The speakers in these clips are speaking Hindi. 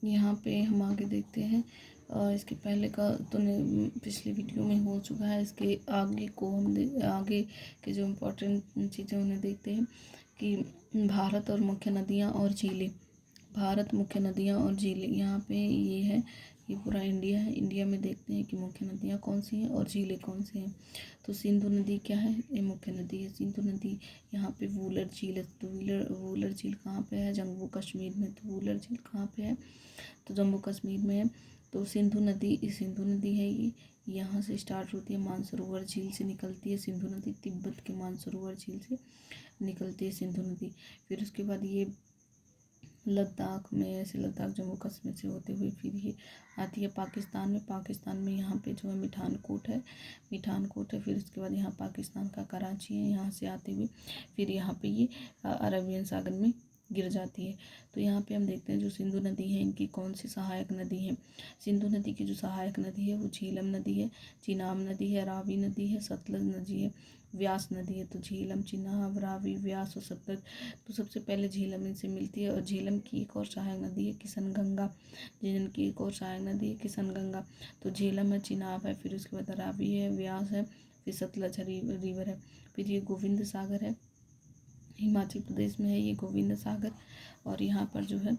यहाँ पे हम आगे देखते हैं। इसके पहले का तो पिछली वीडियो में हो चुका है। इसके आगे को हम आगे के जो इम्पोर्टेंट चीज़ें उन्हें देखते हैं कि भारत और मुख्य नदियाँ और झीलें। भारत, मुख्य नदियाँ और झीलें, यहाँ पे ये है, ये पूरा इंडिया है। इंडिया में देखते हैं कि मुख्य नदियाँ कौन सी हैं और झीलें कौन सी हैं। तो सिंधु नदी क्या है? ये मुख्य नदी है। सिंधु नदी, यहाँ पे वूलर झील है। तो वूलर झील कहाँ पे है? जम्मू कश्मीर में। तो वूलर झील कहाँ पे है? तो जम्मू कश्मीर में है। तो सिंधु नदी है, ये यहाँ से स्टार्ट होती है, मानसरोवर झील से निकलती है सिंधु नदी। तिब्बत के मानसरोवर झील से निकलती है सिंधु नदी। फिर उसके बाद ये लद्दाख में, ऐसे लद्दाख जम्मू कश्मीर से होते हुए फिर ये आती है पाकिस्तान में। पाकिस्तान में यहाँ पे जो है मिठानकोट है, फिर उसके बाद यहाँ पाकिस्तान का कराची है, यहाँ से आते हुए फिर यहाँ पे ये अरबियन सागर में गिर जाती है। तो यहाँ पे हम देखते हैं जो सिंधु नदी है, इनकी कौन सी सहायक नदी है। सिंधु नदी की जो सहायक नदी है वो झीलम नदी है, चिनाब नदी है, रावी नदी है, सतलज नदी है, व्यास नदी है। तो झीलम, चिनाब, रावी, व्यास और सतलज। तो सबसे पहले झीलम इनसे मिलती है। और झीलम की एक और सहायक नदी है किशनगंगा। झीलम की एक और सहायक नदी है किशनगंगा। तो झीलम है, चिनाब है, फिर उसके बाद रावी है, व्यास है, फिर सतलज रिवर है। फिर ये गोविंद सागर है, हिमाचल प्रदेश में है ये गोविंद सागर। और यहाँ पर जो है,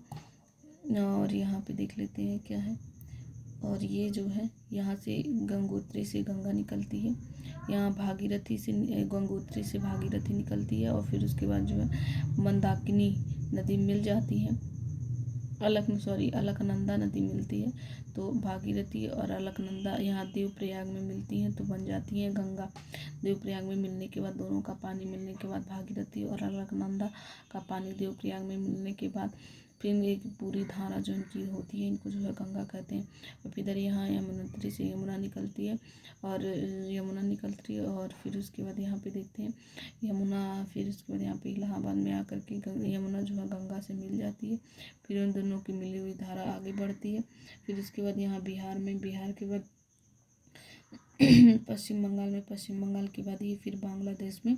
और यहाँ पे देख लेते हैं क्या है। और ये जो है, यहाँ से गंगोत्री से गंगा निकलती है, यहाँ भागीरथी से गंगोत्री से भागीरथी निकलती है। और फिर उसके बाद जो है मंदाकिनी नदी मिल जाती है, अलकनंदा नदी मिलती है। तो भागीरथी और अलकनंदा यहाँ देवप्रयाग में मिलती हैं तो बन जाती हैं गंगा। देवप्रयाग में मिलने के बाद, दोनों का पानी मिलने के बाद, भागीरथी और अलकनंदा का पानी देवप्रयाग में मिलने के बाद फिर एक पूरी धारा जो इनकी होती है, इनको जो है गंगा कहते हैं। और फिर इधर यहाँ यमुनोत्री से यमुना निकलती है, और फिर उसके बाद यहाँ पे देखते हैं यमुना, फिर उसके बाद यहाँ पे इलाहाबाद में आकर के यमुना जो है गंगा से मिल जाती है। फिर उन दोनों की मिली हुई धारा आगे बढ़ती है। फिर उसके बाद यहाँ बिहार के बाद पश्चिम बंगाल के बाद ये फिर बांग्लादेश में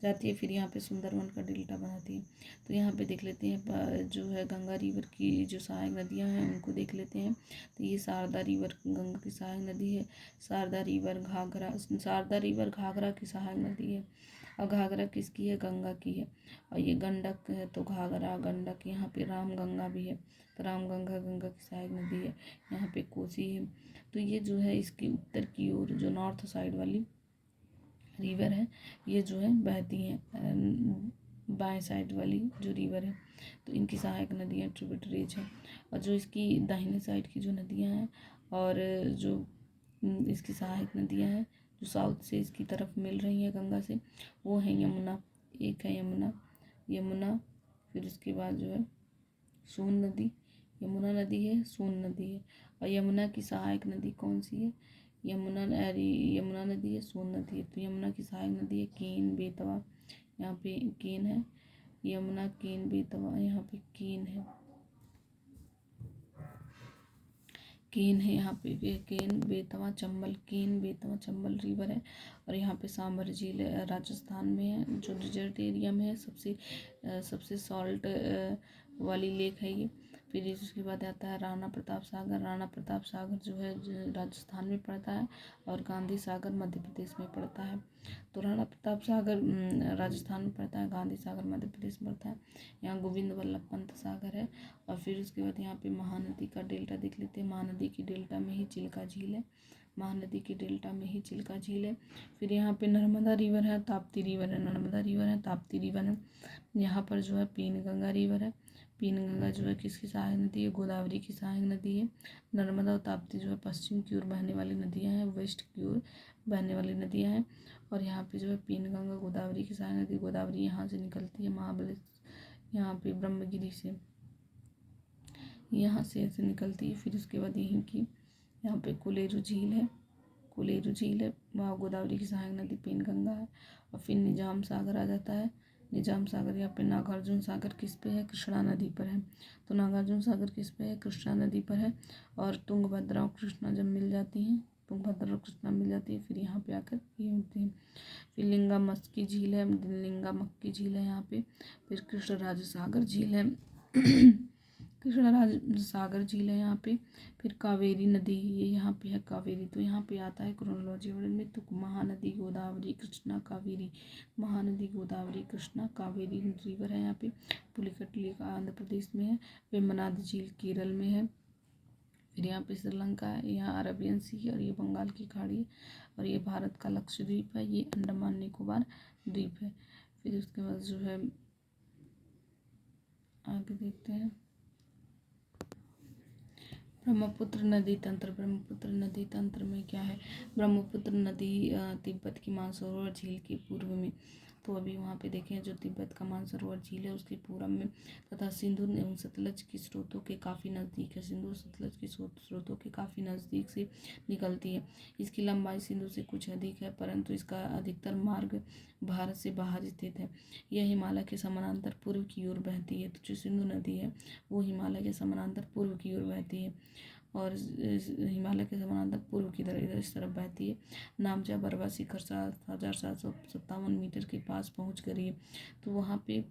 जाती है। फिर यहाँ पे सुंदरवन का डेल्टा बनाती है। तो यहाँ पे देख लेते हैं जो है गंगा रिवर की जो सहायक नदियाँ हैं उनको देख लेते हैं। तो ये शारदा रिवर गंगा की सहायक नदी है। शारदा रिवर घाघरा की सहायक नदी है। और घाघरा किसकी है? गंगा की है। और ये गंडक है, तो घाघरा, गंडक। यहाँ पे रामगंगा भी है, तो रामगंगा गंगा की सहायक नदी है। यहाँ पे कोसी है। तो ये जो है इसकी उत्तर की ओर जो नॉर्थ साइड वाली रिवर है, ये जो है बहती हैं, बाएं साइड वाली जो रिवर है तो इनकी सहायक नदियाँ ट्रिब्यूटरीज हैं। और जो इसकी दाहिने साइड की जो नदियाँ हैं और जो इसकी सहायक नदियाँ हैं जो साउथ से इसकी तरफ मिल रही हैं गंगा से, वो है यमुना। एक है यमुना, फिर उसके बाद जो है सोन नदी, यमुना नदी है, सोन नदी है। और यमुना की सहायक नदी कौन सी है? यमुना नदी है, सोन नदी है। तो यमुना की सहायक नदी है केन, बेतवा। यहाँ पे केन है, यमुना, केन, बेतवा। यहाँ पे केन है, यहाँ पे केन, बेतवा, चंबल। केन, बेतवा, चंबल रिवर है। और यहाँ पे सांभर झील है, राजस्थान में है, जो डिजर्ट एरिया में है, सबसे सॉल्ट वाली लेक है ये। फिर इसके बाद आता है राणा प्रताप सागर जो है राजस्थान में पड़ता है, और गांधी सागर मध्य प्रदेश में पड़ता है। तो राणा प्रताप सागर राजस्थान में पड़ता है, गांधी सागर मध्य प्रदेश में पड़ता है। यहाँ गोविंद वल्लभ पंत सागर है। और फिर उसके बाद यहाँ पे महानदी का डेल्टा देख लेते हैं। महानदी की डेल्टा में ही चिल्का झील है, फिर यहाँ पे नर्मदा रिवर है, ताप्ती रिवर है, यहाँ पर जो है पीनगंगा रिवर है। पीनगंगा जो है किसकी सहायक नदी है? गोदावरी की सहायक नदी है। नर्मदा और ताप्ती जो है पश्चिम की ओर बहने वाली नदियाँ हैं, वेस्ट की ओर बहने वाली नदियाँ हैं। और यहाँ पे जो है पीनगंगा गोदावरी की सहायक नदी, गोदावरी यहाँ से निकलती है महाबलेश्वर, यहाँ पे ब्रह्मगिरी से, यहाँ से ऐसे निकलती है। फिर उसके बाद यहीं की यहाँ पे कोलेरू झील है, वहाँ गोदावरी की सहायक नदी पेनगंगा है। और फिर निजाम सागर आ जाता है। निजाम सागर यहाँ पे नागार्जुन सागर किस पे है? कृष्णा नदी पर है। तो नागार्जुन सागर किस पे है? कृष्णा नदी पर है। और तुंगभद्रा और कृष्णा जब मिल जाती हैं, फिर यहाँ पे आकर ये होती हैं। फिर लिंगा मक्की झील है यहाँ पे। फिर कृष्णराज सागर झील है कृष्णराज सागर झील है यहाँ पे। फिर कावेरी नदी, ये यहाँ पे है कावेरी, तो यहाँ पे आता है क्रोनोलॉजी वर्णन में, तो महानदी गोदावरी कृष्णा कावेरी, महानदी गोदावरी कृष्णा कावेरी रिवर है यहाँ पे। पुलिकट लेक आंध्र प्रदेश में है। वेम्बनाड झील केरल में है। फिर यहाँ पे श्रीलंका है, यहाँ अरबियन सी है, और ये बंगाल की खाड़ी है, और ये भारत का लक्षद्वीप है, ये अंडमान निकोबार द्वीप है। फिर उसके बाद जो है आगे देखते हैं ब्रह्मपुत्र नदी तंत्र। ब्रह्मपुत्र नदी तंत्र में क्या है, ब्रह्मपुत्र नदी तिब्बत की मानसरोवर झील के पूर्व में, तो अभी वहाँ पे देखें जो तिब्बत का मानसरोवर झील है उसके पूर्व में, तथा सिंधु एवं सतलज के स्रोतों के काफ़ी नज़दीक है। सिंधु सतलज के स्रोतों के काफ़ी नज़दीक से निकलती है। इसकी लंबाई सिंधु से कुछ अधिक है, परंतु इसका अधिकतर मार्ग भारत से बाहर स्थित है। यह हिमालय के समानांतर पूर्व की ओर बहती है। तो जो सिंधु नदी है वो हिमालय के समानांतर पूर्व की ओर बहती है, और हिमालय के समानांतर पूर्व की तरफ इधर इस तरफ बहती है। नामचा बरवा शिखर 7,757 मीटर के पास पहुँच गई है। तो वहाँ पे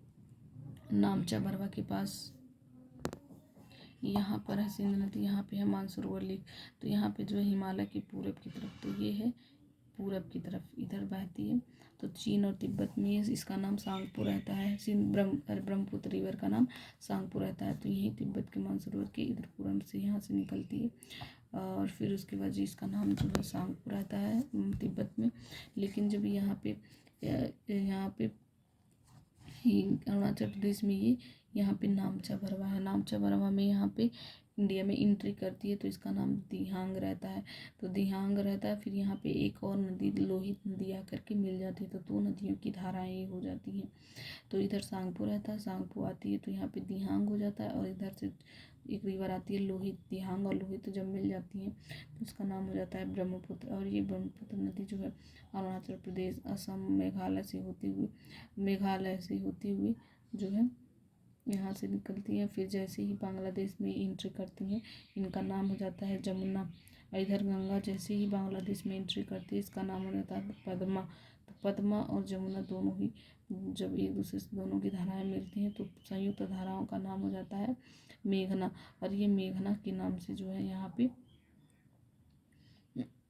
नामचा बरवा के पास यहाँ पर है सिंधु नदी, यहाँ पे है मानसरोवर लेक। तो यहाँ पे जो है हिमालय के पूरब की तरफ, तो ये है पूरब की तरफ इधर बहती है। तो चीन और तिब्बत में इसका नाम सांगपो रहता है। ब्रह्मपुत्र रिवर का नाम सांगपो रहता है। तो यही तिब्बत के मानसरोवर के इधर पूरब से यहाँ से निकलती है, और फिर उसके बाद जी इसका नाम जो है सांगपो रहता है तिब्बत में। लेकिन जब यहाँ पे अरुणाचल प्रदेश में ये यहाँ पे नामचा भरवा है। नामचा भरवा में यहाँ पे इंडिया में एंट्री करती है, तो इसका नाम दिहांग रहता है। तो दिहांग रहता है। फिर यहाँ पे एक और नदी लोहित नदी आकर के मिल जाती है, तो दो नदियों की धाराएं हो जाती हैं। तो इधर सांगपो रहता है, सांगपो आती है तो यहाँ पे दिहांग हो जाता है, और इधर से एक रिवर आती है लोहित। दिहांग और लोहित जब मिल जाती हैं तो इसका नाम हो जाता है ब्रह्मपुत्र। और ये ब्रह्मपुत्र नदी जो है अरुणाचल प्रदेश, असम, मेघालय से होती हुई जो है यहाँ से निकलती हैं। फिर जैसे ही बांग्लादेश में एंट्री करती हैं इनका नाम हो जाता है जमुना। और इधर गंगा जैसे ही बांग्लादेश में एंट्री करती है इसका नाम हो जाता है पद्मा। तो पद्मा और जमुना दोनों ही जब एक दूसरे से दोनों की धाराएं मिलती हैं तो संयुक्त धाराओं का नाम हो जाता है मेघना। और ये मेघना के नाम से जो है यहाँ पे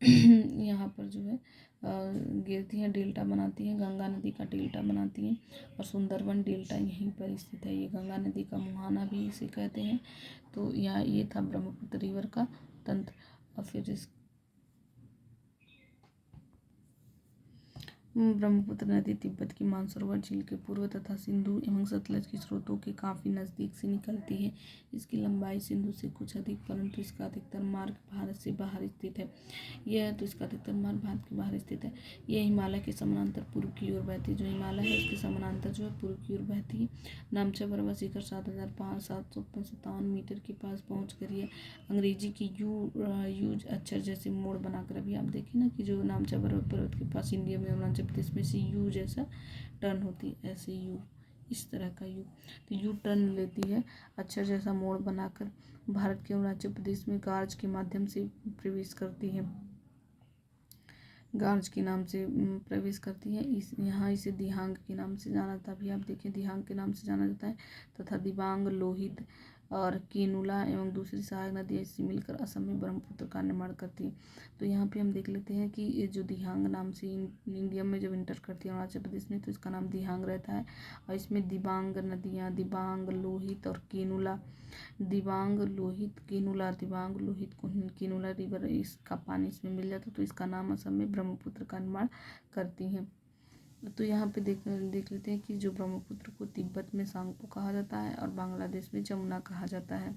यहाँ पर जो है गिरती हैं, डेल्टा बनाती हैं, गंगा नदी का डेल्टा बनाती हैं। और सुंदरबन डेल्टा यहीं पर स्थित है। ये गंगा नदी का मुहाना भी इसे कहते हैं। तो यहाँ ये था ब्रह्मपुत्र रिवर का तंत्र। और फिर इस ब्रह्मपुत्र नदी तिब्बत की मानसरोवर झील के पूर्व तथा सिंधु एवं सतलज के स्रोतों के काफ़ी नज़दीक से निकलती है। इसकी लंबाई सिंधु से कुछ अधिक, परंतु इसका अधिकतर मार्ग भारत से बाहर स्थित है। इसका अधिकतर मार्ग भारत के बाहर स्थित है। यह हिमालय के समानांतर पूर्व की ओर बहती है। जो हिमालय है उसके समानांतर जो है पूर्व की ओर बहती है। नामचा बरवा शिखर 7,757 मीटर के पास पहुँच कर है। अंग्रेजी की यूज अक्षर जैसे मोड़ बनाकर, अभी आप देखें ना कि जो नामचा बरवा पर्वत के पास इंडिया में अरुणाचल प्रदेश में से यू जैसा टर्न होती है, ऐसे यू, इस तरह का यू, तो यू टर्न लेती है अक्षर जैसा मोड़ बनाकर भारत के अरुणाचल प्रदेश में गार्ज के माध्यम से प्रवेश करती है। गार्ज के नाम से प्रवेश करती है। यहाँ इसे दिहांग के नाम से जाना जाता है। अभी आप देखें दिहांग के नाम से जाना जाता है। तथा दिबांग, लोहित और केनुला एवं दूसरी सहायक नदियाँ इससे मिलकर असम में ब्रह्मपुत्र का निर्माण करती है। तो यहाँ पे हम देख लेते हैं कि ये जो दिहांग नाम से इंडिया में जब इंटर करती है अरुणाचल प्रदेश में, तो इसका नाम दिहांग रहता है। और इसमें दिबांग नदियाँ, दिबांग, लोहित और cannula, Dibang, Lohit, cannula, Dibang, Lohit, cannula river, इसका पानी इसमें मिल जाता है, तो इसका नाम असम में ब्रह्मपुत्र का निर्माण करती हैं। तो यहाँ पे देख लेते हैं कि जो ब्रह्मपुत्र को तिब्बत में सांगपो कहा जाता है और बांग्लादेश में जमुना कहा जाता है।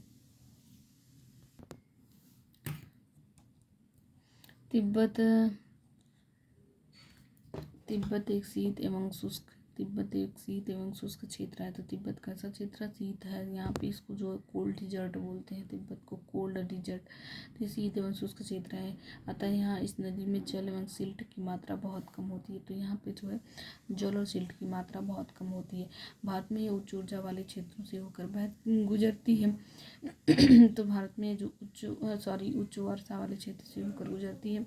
तिब्बत एक शीत एवं शुष्क क्षेत्र है। तो तिब्बत कैसा क्षेत्र है? शीत है। यहाँ पे इसको जो कोल्ड डिजर्ट बोलते हैं, तिब्बत को कोल्ड डिजर्ट। तो शीत एवं शुष्क क्षेत्र है। अतः यहाँ इस नदी में जल एवं सिल्ट की मात्रा बहुत कम होती है। तो यहाँ पे जो है जल और सिल्ट की मात्रा बहुत कम होती है। भारत में ये उच्च ऊर्जा वाले क्षेत्रों से होकर गुजरती है। तो भारत में जो उच्च वर्षा वाले क्षेत्र से होकर गुजरती है।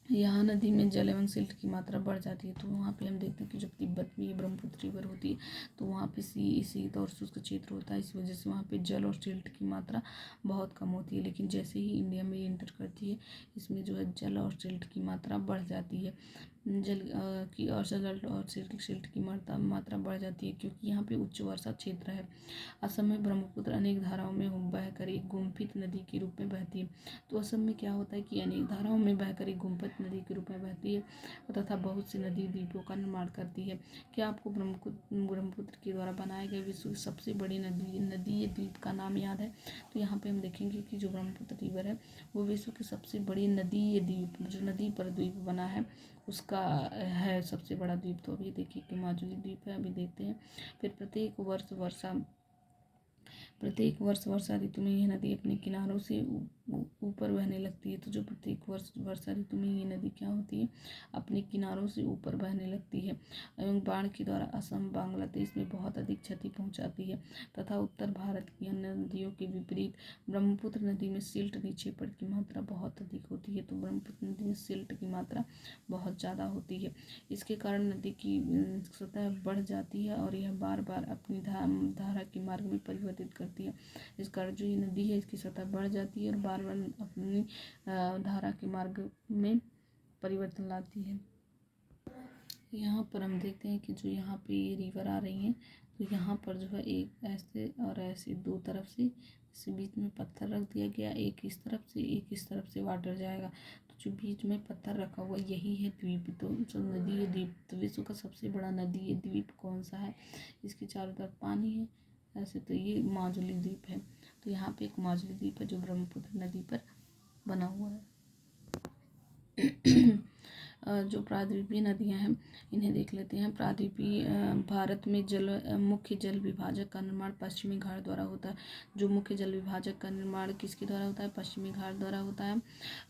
यहाँ नदी में जल एवं सिल्ट की मात्रा बढ़ जाती है। तो वहाँ पे हम देखते हैं कि जब तिब्बत में ब्रह्मपुत्र रिवर होती है तो वहाँ पे शीत और शुष्क क्षेत्र होता है। इस वजह से वहाँ पे जल और सिल्ट की मात्रा बहुत कम होती है। लेकिन जैसे ही इंडिया में एंटर करती है, इसमें जो है जल और सिल्ट की मात्रा बढ़ जाती है। जल की और जल और सिल्ट की मात्रा बढ़ जाती है, क्योंकि यहाँ पे उच्च वर्षा क्षेत्र है। असम में ब्रह्मपुत्र अनेक धाराओं में बहकर एक गुम्फित नदी के रूप में बहती है। तो असम में क्या होता है कि अनेक धाराओं में बहकर एक गुम्फित नदी के रूप में बहती है तथा बहुत सी नदी द्वीपों का निर्माण करती है। क्या आपको ब्रह्मपुत्र के द्वारा बनाए गए विश्व की सबसे बड़ी नदी द्वीप का नाम याद है? तो यहाँ पे हम देखेंगे कि जो ब्रह्मपुत्र रिवर है वो विश्व की सबसे बड़ी नदी द्वीप, जो नदी पर द्वीप बना है उसका है सबसे बड़ा द्वीप। तो अभी देखिए कि माजुली द्वीप है, अभी देखते हैं। फिर प्रत्येक वर्ष वर्षा ऋतु में यह नदी अपने किनारों से ऊपर बहने लगती है। तो जो प्रत्येक वर्ष वर्षा ऋतु में ये नदी क्या होती है, अपने किनारों से ऊपर बहने लगती है एवं बाढ़ के द्वारा असम बांग्लादेश में बहुत अधिक क्षति पहुंचाती है तथा उत्तर भारत की अन्य नदियों के विपरीत ब्रह्मपुत्र नदी में सिल्ट निक्षेपण की मात्रा बहुत अधिक होती है। तो ब्रह्मपुत्र नदी में सिल्ट की मात्रा बहुत ज़्यादा होती है। इसके कारण नदी की सतह बढ़ जाती है और यह बार बार अपनी धारा के मार्ग में परिवर्तित करती है। इस कारण जो ये नदी है इसकी सतह बढ़ जाती है और बार बार अपनी धारा के मार्ग में परिवर्तन लाती है। यहाँ पर हम देखते हैं कि जो यहाँ पे ये रिवर आ रही हैं, तो यहाँ पर जो है एक ऐसे और ऐसे दो तरफ से इस बीच में पत्थर रख दिया गया, एक इस तरफ से एक इस तरफ से वाटर जाएगा। तो जो बीच में पत्थर रखा हुआ यही है द्वीप। तो जो नदी है द्वीप, तो विश्व का सबसे बड़ा नदी है द्वीप कौन सा है? इसके चारों तरफ पानी है ऐसे, तो ये माजुली द्वीप है। तो यहाँ पे एक माजुली द्वीप है जो ब्रह्मपुत्र नदी पर बना हुआ है। जो प्रायद्वीपीय नदियां हैं इन्हें देख लेते हैं। प्रायद्वीपीय भारत में मुख्य जल विभाजक का निर्माण पश्चिमी घाट द्वारा होता है। जो मुख्य जल विभाजक का निर्माण किसके द्वारा होता है? पश्चिमी घाट द्वारा होता है।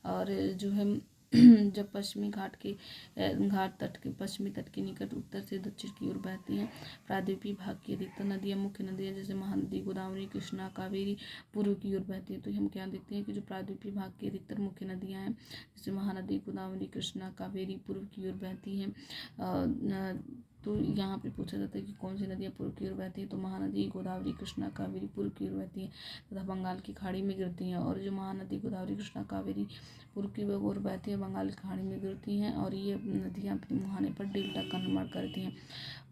और जो है जब पश्चिमी घाट के पश्चिमी तट के निकट उत्तर से दक्षिण की ओर बहती हैं। प्रायद्वीपीय भाग की अधिकतर नदियां मुख्य नदियां जैसे महानदी, गोदावरी, कृष्णा, कावेरी पूर्व की ओर बहती है। तो हम क्या देखते हैं कि जो प्रायद्वीपीय भाग की अधिकतर मुख्य नदियां हैं जैसे महानदी, गोदावरी, कृष्णा, कावेरी पूर्व की ओर बहती हैं। तो यहाँ पे पूछा जाता है कि कौन सी नदियाँ पूर्व की ओर बहती हैं? तो महानदी, गोदावरी, कृष्णा, कावेरी पूर्व की ओर बहती हैं तथा बंगाल की खाड़ी में गिरती हैं। और जो महानदी, गोदावरी, कृष्णा, कावेरी पूर्व की ओर बहती है, बंगाल की खाड़ी में गिरती हैं और ये नदियाँ अपने मुहाने पर डेल्टा का निर्माण करती हैं।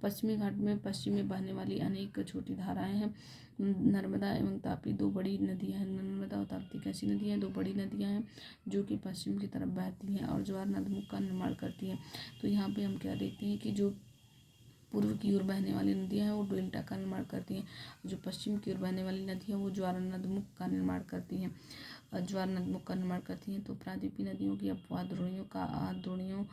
पश्चिमी घाट में पश्चिम में बहने वाली अनेक छोटी धाराएं हैं। नर्मदा एवं तापी दो बड़ी नदियां हैं। नर्मदा और ताप्ती कैसी नदियां हैं? दो बड़ी नदियां हैं जो कि पश्चिम की तरफ बहती हैं और ज्वार नदमुख का निर्माण करती हैं। तो यहाँ पे हम क्या देखते हैं कि जो पूर्व की ओर बहने वाली नदियां हैं वो डेल्टा का निर्माण करती हैं, जो पश्चिम की ओर बहने वाली नदियां वो ज्वार नदमुख का निर्माण करती हैं। ज्वार नदमुख का निर्माण करती हैं। तो प्रायद्वीपीय नदियों की अपवाद द्रोणियों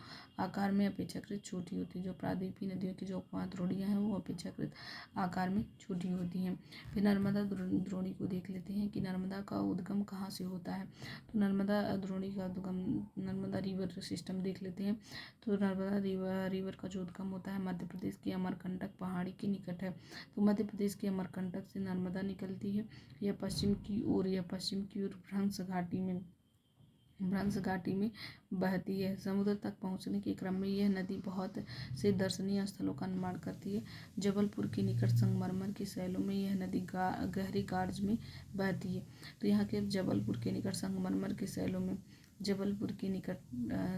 आकार में अपेक्षाकृत छोटी होती है। जो प्रायद्वीपीय नदियों की जो अपवाद द्रोणियां हैं वो अपेक्षाकृत आकार में छोटी होती हैं। फिर नर्मदा द्रोणी को देख लेते हैं कि नर्मदा का उद्गम कहाँ से होता है। तो नर्मदा द्रोणी का उद्गम, नर्मदा रिवर सिस्टम देख लेते हैं। तो नर्मदा रिवर का जो उद्गम होता है मध्य प्रदेश के अमरकंटक पहाड़ी के निकट है। तो मध्य प्रदेश के अमरकंटक से नर्मदा निकलती है। यह पश्चिम की ओर भ्रंश घाटी में बहती है। समुद्र तक पहुंचने के क्रम में यह नदी बहुत से दर्शनीय स्थलों का निर्माण करती है। जबलपुर के निकट संगमरमर के सैलों में यह नदी गहरी गार्ज में बहती है। तो यहाँ के जबलपुर के निकट संगमरमर के सैलों में, जबलपुर के निकट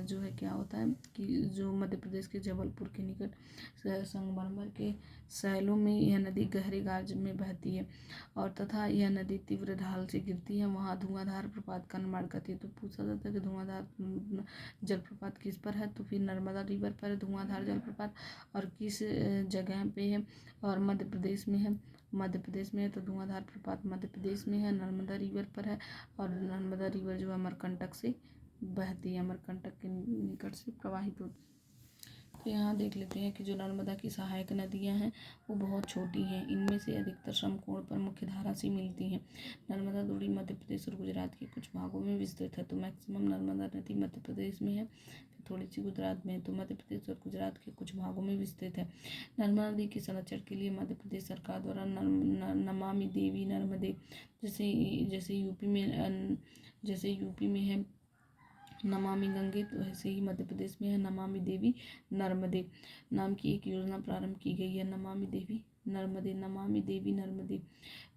जो है क्या होता है कि जो मध्य प्रदेश के जबलपुर के निकट संगमरमर के सैलों में यह नदी गहरे गार्ज में बहती है और तथा यह नदी तीव्र ढाल से गिरती है। वहाँ धुआंधार प्रपात का निर्माण करती है। तो पूछा जाता है कि धुआंधार जलप्रपात किस पर है? तो फिर नर्मदा रिवर पर है धुआंधार जलप्रपात। और किस जगह पे है? और मध्य प्रदेश में है। मध्य प्रदेश में है तो धुआंधार प्रपात मध्य प्रदेश में है, नर्मदा रिवर पर है। और नर्मदा रिवर जो अमरकंटक से बहती है, अमरकंटक के निकट से प्रवाहित होती है। तो यहाँ देख लेते हैं कि जो नर्मदा की सहायक नदियाँ हैं वो बहुत छोटी हैं। इनमें से अधिकतर समकोण पर मुख्य धारा से मिलती हैं। नर्मदा द्रोणी मध्य प्रदेश और गुजरात के कुछ भागों में विस्तृत है। तो मैक्सिमम नर्मदा नदी मध्य प्रदेश में है, फिर थोड़ी सी गुजरात में है। तो मध्य प्रदेश और गुजरात के कुछ भागों में विस्तृत है। नर्मदा नदी के संरक्षण के लिए मध्य प्रदेश सरकार द्वारा नमामि देवी नर्मदे जैसे यूपी में है नमामि गंगे, तो ऐसे ही मध्य प्रदेश में है नमामि देवी नर्मदे नाम की एक योजना प्रारंभ की गई है। नमामि देवी नर्मदे, नमामि देवी नर्मदे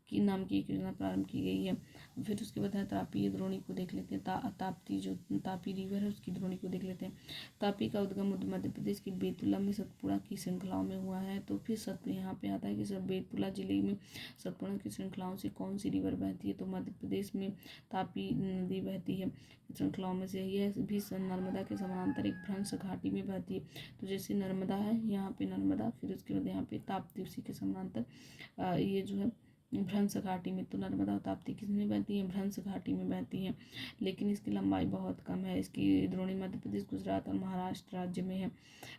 की नाम की एक योजना प्रारंभ की गई है। फिर उसके बाद है तापी द्रोणी को देख लेते हैं। ताप्ती जो तापी रिवर है उसकी द्रोणी को देख लेते हैं। तापी का उद्गम मध्य प्रदेश की बेतुला में सतपुड़ा की श्रृंखलाओं में हुआ है। तो फिर यहाँ पे आता है कि सब बेतुला जिले में सतपुड़ा की श्रृंखलाओं से कौन सी रिवर बहती है, तो मध्य प्रदेश में तापी नदी बहती है। श्रृंखलाओं में से यह भी नर्मदा के समानांतर एक भ्रंश घाटी में बहती है। तो जैसे नर्मदा है यहाँ पे नर्मदा, फिर उसके बाद यहाँ पे ताप्ती उसी के समानांतर ये जो है भ्रंश घाटी में। तो नर्मदा और ताप्ती किसमें बहती है, भ्रंश घाटी में बहती है, लेकिन इसकी लंबाई बहुत कम है। इसकी द्रोणी मध्य प्रदेश, गुजरात और महाराष्ट्र राज्य में है।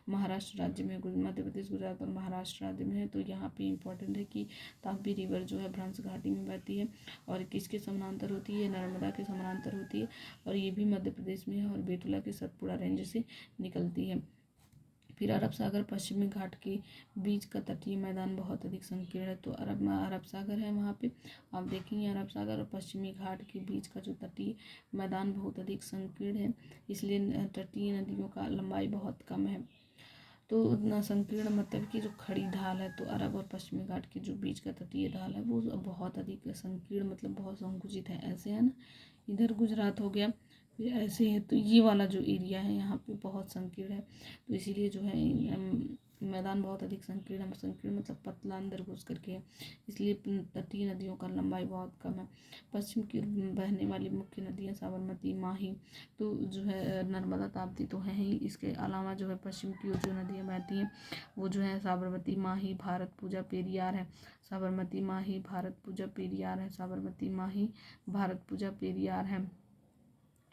महाराष्ट्र राज्य में, मध्य प्रदेश, गुजरात और महाराष्ट्र राज्य में है। तो यहाँ पे इम्पोर्टेंट है कि तापी रिवर जो है भ्रंश घाटी में बहती है और किसके समानांतर होती है, नर्मदा के समानांतर होती है, और ये भी मध्य प्रदेश में है और बेतुला के सतपुड़ा रेंज से निकलती है। फिर अरब सागर पश्चिमी घाट के बीच का तटीय मैदान बहुत अधिक संकीर्ण है। तो अरब सागर है, वहाँ पे आप देखेंगे अरब सागर और पश्चिमी घाट के बीच का जो तटीय मैदान बहुत अधिक संकीर्ण है, इसलिए तटीय नदियों का लंबाई बहुत कम है। तो उतना संकीर्ण मतलब कि जो खड़ी ढाल है, तो अरब और पश्चिमी घाट के जो बीच का तटीय ढाल है वो बहुत अधिक संकीर्ण मतलब बहुत संकुचित है, ऐसे है ना। इधर गुजरात हो गया, फिर ऐसे है। तो ये वाला जो एरिया है यहाँ पे बहुत संकीर्ण है, तो इसीलिए जो है मैदान बहुत अधिक संकीर्ण है। संकीर्ण मतलब पतला अंदर घुस करके है, इसलिए तटीय नदियों का लंबाई बहुत कम है। पश्चिम की बहने वाली मुख्य नदियाँ साबरमती, माही, तो जो है नर्मदा, ताप्ती तो है ही। इसके अलावा जो है पश्चिम की ओर जो नदियाँ बहती हैं वो जो है साबरमती, माही, भारत पूजा, पेरियार है। साबरमती, माही, भारत पूजा, पेरियार है। साबरमती, माही, भारत पूजा, पेरियार है।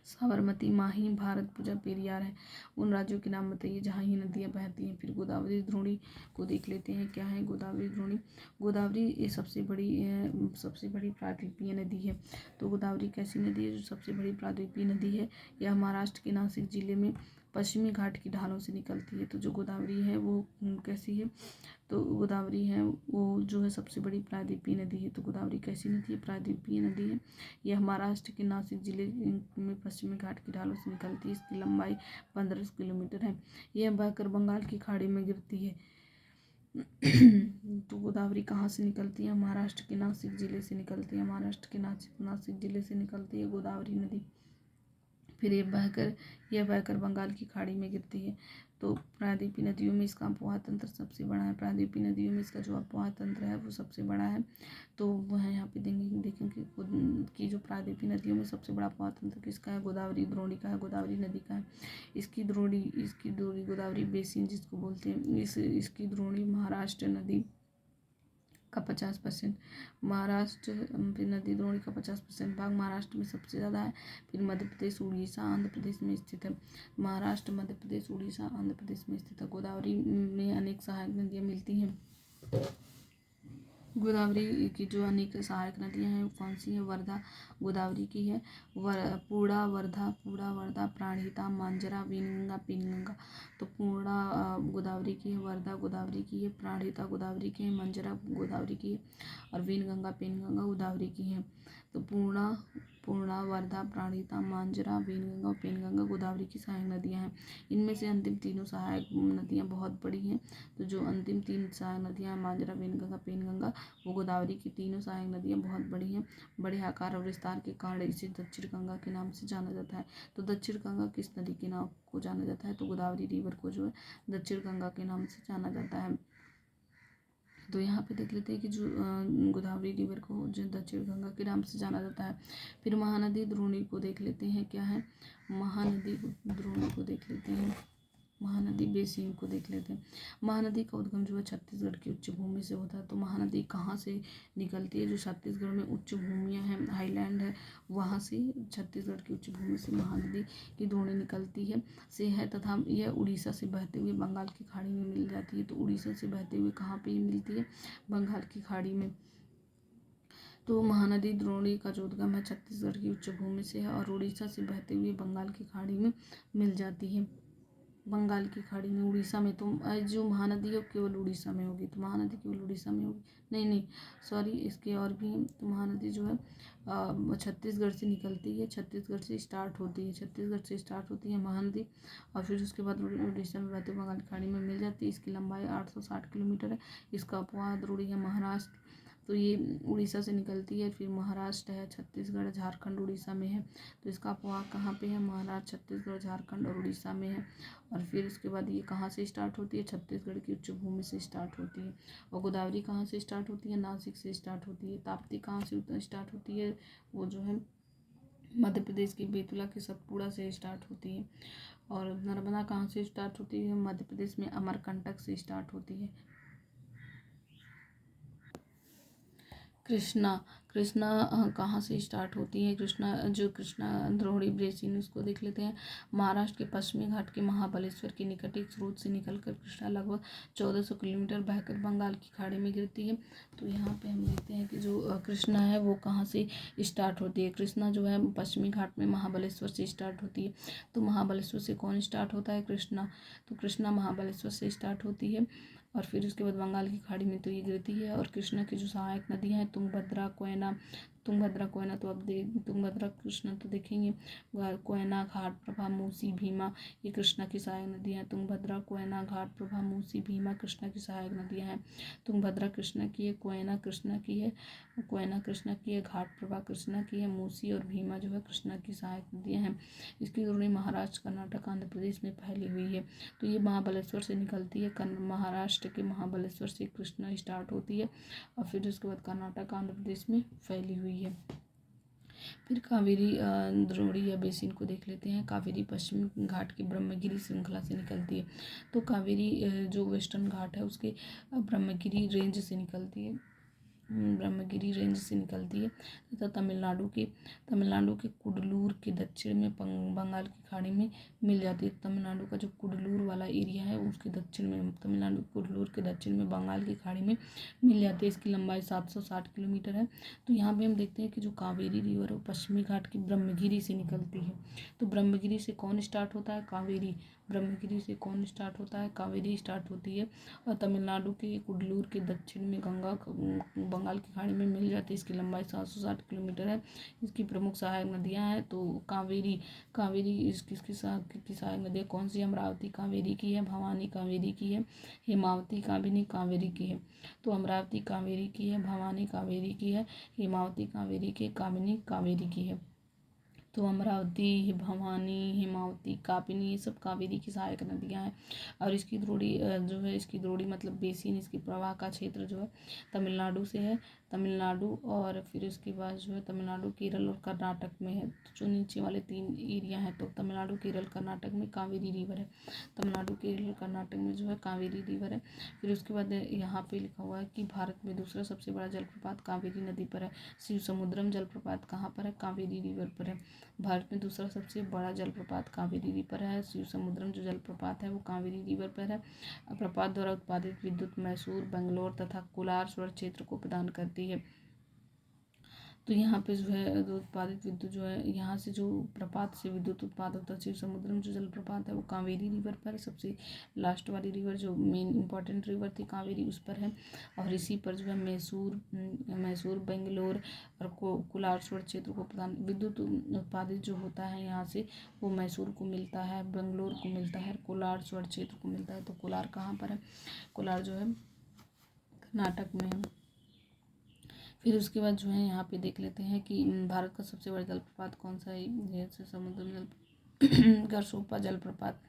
साबरमती, माही, भारत पूजा, पेरियार है। उन राज्यों के नाम बताइए जहाँ ये नदियाँ बहती हैं। फिर गोदावरी द्रोणी को देख लेते हैं, क्या है गोदावरी द्रोणी। गोदावरी ये सबसे बड़ी प्रायद्वीपीय नदी है। तो गोदावरी कैसी नदी है, जो सबसे बड़ी प्रायद्वीपीय नदी है। यह महाराष्ट्र के नासिक जिले में पश्चिमी घाट की ढालों से निकलती है। तो जो गोदावरी है वो कैसी है, तो गोदावरी है वो जो है सबसे बड़ी प्रायद्वीपीय नदी है। तो गोदावरी कैसी नदी है, प्रायद्वीपीय नदी है। यह महाराष्ट्र के नासिक जिले में पश्चिमी घाट की ढालों से निकलती है। इसकी लंबाई 15 किलोमीटर है। यह बहकर बंगाल की खाड़ी में गिरती है। तो गोदावरी कहाँ से निकलती है, महाराष्ट्र के नासिक जिले से निकलती है। महाराष्ट्र के नासिक जिले से निकलती है गोदावरी नदी। फिर यह बहकर बंगाल की खाड़ी में गिरती है। तो प्रायद्वीपीय नदियों में इसका अपवाह तंत्र सबसे बड़ा है। प्रायद्वीपीय नदियों में इसका जो अपवाह तंत्र है वो सबसे बड़ा है। तो वह यहाँ पे देखेंगे कि जो प्रायद्वीपीय नदियों में सबसे बड़ा अपवाह तंत्र किसका है, गोदावरी द्रोणी का है, गोदावरी नदी का है। इसकी द्रोणी गोदावरी बेसिन जिसको बोलते हैं, इसकी द्रोणी महाराष्ट्र नदी का 50%, महाराष्ट्र नदी द्रोणी का 50% भाग महाराष्ट्र में सबसे ज़्यादा है। फिर मध्य प्रदेश, उड़ीसा, आंध्र प्रदेश में स्थित है। महाराष्ट्र, मध्य प्रदेश, उड़ीसा, आंध्र प्रदेश में स्थित है। गोदावरी में अनेक सहायक नदियाँ मिलती हैं। गोदावरी की जो अनेक सहायक नदियाँ हैं वो कौन सी है, वर्धा गोदावरी की है, पूर्णा वर्धा, प्राणहिता, मांजरा, वेनगंगा, पेनगंगा। तो पूर्णा गोदावरी की है, वर्धा गोदावरी की है, प्राणहिता गोदावरी की है, मांजरा गोदावरी की है, और वेनगंगा, पेनगंगा गोदावरी की है। तो पूर्णा, वर्धा, प्राणहिता, मांजरा, वेनगंगा और पेनगंगा गोदावरी की सहायक नदियाँ हैं। इनमें से अंतिम तीनों सहायक नदियाँ बहुत बड़ी हैं। तो जो अंतिम 3 सहायक नदियाँ मांजरा, वेनगंगा, पेनगंगा, वो गोदावरी की तीनों सहायक नदियाँ बहुत बड़ी हैं। बड़े आकार और विस्तार के कारण इसे दक्षिण गंगा के नाम से जाना जाता है। तो दक्षिण गंगा किस नदी के नाम को जाना जाता है, तो गोदावरी रिवर को जो है दक्षिण गंगा के नाम से जाना जाता है। तो यहाँ पे देख लेते हैं कि जो गोदावरी रिवर को जो दक्षिण गंगा के नाम से जाना जाता है। फिर महानदी द्रोणी को देख लेते हैं, क्या है महानदी द्रोणी को देख लेते हैं, महानदी बेसिन को देख लेते हैं। महानदी का उद्गम जो है छत्तीसगढ़ की उच्च भूमि से होता है। तो महानदी कहाँ से निकलती है, जो छत्तीसगढ़ में उच्च भूमियाँ हैं, हाईलैंड है, वहाँ से छत्तीसगढ़ की उच्च भूमि से महानदी की द्रोणी निकलती है तथा यह उड़ीसा से बहते हुए बंगाल की खाड़ी में मिल जाती है। तो उड़ीसा से बहते हुए कहाँ पे मिलती है, बंगाल की खाड़ी में। तो महानदी द्रोणी का जो उद्गम है छत्तीसगढ़ की उच्च भूमि से है और उड़ीसा से बहते हुए बंगाल की खाड़ी में मिल जाती है। बंगाल की खाड़ी में, उड़ीसा में। तो जो महानदी है वो केवल उड़ीसा में होगी, तो महानदी केवल उड़ीसा में होगी। नहीं नहीं, सॉरी, इसके और भी हैं। तो महानदी जो है छत्तीसगढ़ से निकलती है, छत्तीसगढ़ से स्टार्ट होती है, छत्तीसगढ़ से स्टार्ट होती है महानदी, और फिर उसके बाद उड़ीसा में बहते बंगाल की खाड़ी में मिल जाती है। इसकी लंबाई 860 किलोमीटर है। इसका अपवाद द्रोणी है महाराष्ट्र, तो ये उड़ीसा से निकलती है, फिर महाराष्ट्र है, छत्तीसगढ़, झारखंड, उड़ीसा में है। तो इसका अपवाद कहाँ पे है? महाराष्ट्र, छत्तीसगढ़, झारखंड और उड़ीसा में है। और फिर उसके बाद ये कहाँ से स्टार्ट होती है? छत्तीसगढ़ की उच्च भूमि से स्टार्ट होती है। और गोदावरी कहाँ से स्टार्ट होती है? नासिक से स्टार्ट होती है। ताप्ती कहाँ से स्टार्ट होती है? वो जो है मध्य प्रदेश की बेतुला के सतपुड़ा से स्टार्ट होती है। और नर्मदा कहाँ से स्टार्ट होती है? मध्य प्रदेश में अमरकंटक से स्टार्ट होती है। कृष्णा, कृष्णा कहाँ से स्टार्ट होती है? कृष्णा द्रोणी बेसिन, उसको देख लेते हैं। महाराष्ट्र के पश्चिमी घाट के महाबलेश्वर के निकट एक स्रोत से निकलकर कृष्णा लगभग 1400 किलोमीटर बहकर बंगाल की खाड़ी में गिरती है। तो यहाँ पे हम देखते हैं कि जो कृष्णा है वो कहाँ से स्टार्ट होती है। कृष्णा जो है पश्चिमी घाट में महाबलेश्वर से स्टार्ट होती है। तो महाबलेश्वर से कौन स्टार्ट होता है? कृष्णा। तो कृष्णा महाबलेश्वर से स्टार्ट होती है, और फिर उसके बाद बंगाल की खाड़ी में तो ये गिरती है। और कृष्णा की जो सहायक नदियाँ हैं तुंगभद्रा, कोयना, तो अब तुंगभद्रा कृष्णा तो देखेंगे। कोयना, घाट प्रभा, मूसी, भीमा, ये कृष्णा की सहायक नदियाँ हैं। तुंगभद्रा, कोयना, घाट प्रभा, मूसी, भीमा कृष्णा की सहायक नदियाँ हैं। तुंगभद्रा कृष्णा की है, कोयना कृष्णा की है, घाट प्रभा कृष्णा की है, मूसी और भीमा जो है कृष्णा की सहायक नदियाँ हैं। इसकी जोड़ी महाराष्ट्र, कर्नाटक, आंध्र प्रदेश में फैली हुई है। तो ये महाबलेश्वर से निकलती है, महाराष्ट्र के महाबलेश्वर से कृष्णा स्टार्ट होती है, और फिर उसके बाद कर्नाटक, आंध्र प्रदेश में फैली हुई है। फिर कावेरी द्रोणी या बेसिन को देख लेते हैं। कावेरी पश्चिमी घाट की ब्रह्मगिरी श्रृंखला से निकलती है। तो कावेरी जो वेस्टर्न घाट है उसके ब्रह्मगिरी रेंज से निकलती है, तथा तमिलनाडु के कुडलूर के दक्षिण में बंगाल की खाड़ी में मिल जाती है। तमिलनाडु का जो कुडलूर वाला एरिया है उसके दक्षिण में, तमिलनाडु कुडलूर के दक्षिण में बंगाल की खाड़ी में मिल जाती है। इसकी लंबाई 760 किलोमीटर है। तो यहाँ पे हम देखते हैं कि जो कावेरी रिवर है वो पश्चिमी घाट की ब्रह्मगिरी से निकलती है। तो ब्रह्मगिरी से कौन स्टार्ट होता है? कावेरी। ब्रह्मगिरी से कौन स्टार्ट होता है? कावेरी स्टार्ट होती है, और तमिलनाडु के कुडलूर के दक्षिण में बंगाल की खाड़ी में मिल जाती है। इसकी लंबाई 760 किलोमीटर है। इसकी प्रमुख सहायक नदियाँ हैं तो कावेरी इसकी सहायक नदियाँ कौन सी? अमरावती कावेरी की है, भवानी कावेरी की है, हेमावती काबिनी कावेरी की है। तो अमरावती कावेरी की है, भवानी कावेरी की है, हेमावती कावेरी की, काबिनी कावेरी की है। तो अमरावती, भवानी, हेमावती, कापिनी, ये सब कावेरी की सहायक नदियाँ हैं। और इसकी द्रोणी मतलब बेसिन, इसकी प्रवाह का क्षेत्र जो है तमिलनाडु से है, तमिलनाडु और फिर उसके बाद जो है तमिलनाडु, केरल और कर्नाटक में है। तो जो नीचे वाले 3 एरिया हैं तो तमिलनाडु, केरल, कर्नाटक में कावेरी रिवर है। तमिलनाडु, केरल, कर्नाटक में जो है कावेरी रिवर है। फिर उसके बाद यहाँ पे लिखा हुआ है कि भारत में दूसरा सबसे बड़ा जलप्रपात कावेरी नदी पर है। शिव समुद्रम जलप्रपात कहाँ पर है? कावेरी रिवर पर है। भारत में दूसरा सबसे बड़ा जलप्रपात कावेरी रिवर है। शिव समुद्रम जो जलप्रपात है वो कावेरी रिवर पर है। प्रपात द्वारा उत्पादित विद्युत मैसूर, बेंगलोर तथा कोलार स्वर क्षेत्र को प्रदान करती है। तो यहाँ पे जो है उत्पादित विद्युत जो है, यहाँ से जो प्रपात से विद्युत उत्पाद होता है, शिव समुद्रम जो जलप्रपात है वो कावेरी रिवर पर, सबसे लास्ट वाली रिवर जो मेन इंपॉर्टेंट रिवर थी कावेरी उस पर है। और इसी पर जो है मैसूर, बेंगलोर और कोलार क्षेत्र को प्रदान विद्युत उत्पादित जो होता है यहाँ से वो मैसूर को मिलता है, बेंगलोर को मिलता है, कोलार क्षेत्र को मिलता है। तो कोलार कहाँ पर है? कोलार जो है कर्नाटक में है। फिर उसके बाद जो है यहाँ पे देख लेते हैं कि भारत का सबसे बड़ा जलप्रपात कौन सा है? जैसे समुद्र जल गरसोपा जलप्रपात।